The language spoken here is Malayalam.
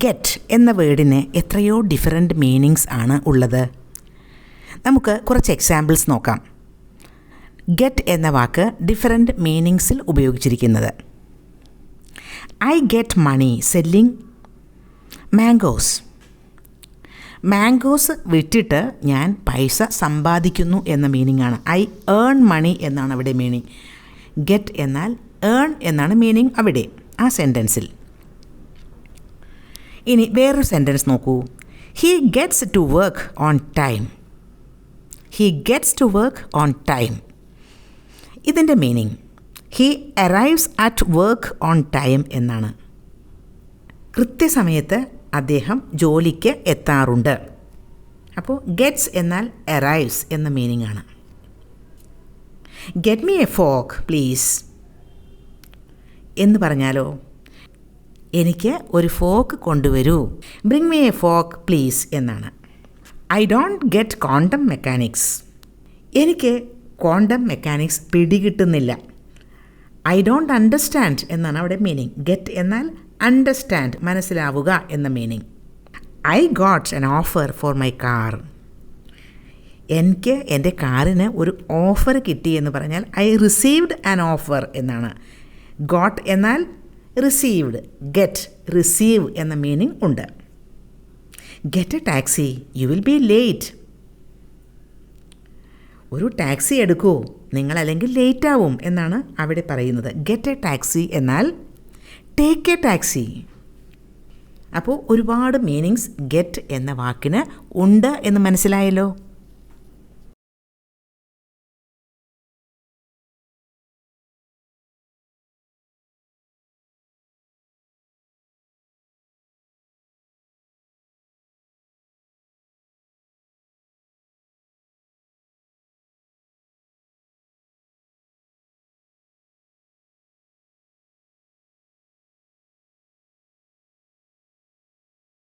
ഗെറ്റ് എന്ന വേർഡിന് എത്രയോ ഡിഫറെൻ്റ് മീനിങ്സ് ആണ് ഉള്ളത്. നമുക്ക് കുറച്ച് എക്സാമ്പിൾസ് നോക്കാം. ഗെറ്റ് എന്ന വാക്ക് ഡിഫറെൻ്റ് മീനിങ്സിൽ ഉപയോഗിച്ചിരിക്കുന്നത്. I get money selling mangoes. Mangoes വിറ്റിട്ട് ഞാൻ പൈസ സമ്പാദിക്കുന്നു എന്ന മീനിങ് ആണ്. ഐ ഏൺ മണി എന്നാണ് അവിടെ മീനിങ്. ഗെറ്റ് എന്നാൽ ഏൺ എന്നാണ് മീനിങ് അവിടെ ആ സെൻറ്റൻസിൽ. ഇനി വേറൊരു സെൻറ്റൻസ് നോക്കൂ. He gets to work on time. He gets to work on time. ഇതിൻ്റെ meaning he arrives at work on time എന്നാണ്. കൃത്യസമയത്ത് അദ്ദേഹം ജോലിക്ക് എത്താറുണ്ട്. അപ്പോൾ ഗെറ്റ്സ് എന്നാൽ അറൈവ്സ് എന്ന മീനിങ് ആണ്. Get me a fork please എന്ന് പറഞ്ഞാലോ, എനിക്ക് ഒരു ഫോക്ക് കൊണ്ടുവരൂ. Bring me a fork please എന്നാണ്. I don't get quantum mechanics. എനിക്ക് ക്വാണ്ടം മെക്കാനിക്സ് പിടികിട്ടുന്നില്ല. ഐ ഡോണ്ട് അണ്ടർസ്റ്റാൻഡ് എന്നാണ് അവിടെ മീനിങ്. ഗെറ്റ് എന്നാൽ അണ്ടർസ്റ്റാൻഡ്, മനസ്സിലാവുക എന്ന meaning. I got an offer for my car. എനിക്ക് എൻ്റെ കാറിന് ഒരു ഓഫർ കിട്ടി എന്ന് പറഞ്ഞാൽ ഐ റിസീവ്ഡ് ആൻ ഓഫർ എന്നാണ്. ഗോട്ട് എന്നാൽ റിസീവ്ഡ്, ഗെറ്റ് റിസീവ് എന്ന മീനിങ് ഉണ്ട്. Get A taxi, you will be late. ഒരു ടാക്സി എടുക്കൂ, നിങ്ങളല്ലെങ്കിൽ ലേറ്റ് ആവും എന്നാണ് അവിടെ പറയുന്നത്. ഗെറ്റ് എ ടാക്സി എന്നാൽ ടേക്ക് എ ടാക്സി. അപ്പോൾ ഒരുപാട് മീനിങ്സ് ഗെറ്റ് എന്ന വാക്കിന് ഉണ്ട് എന്ന് മനസ്സിലായല്ലോ.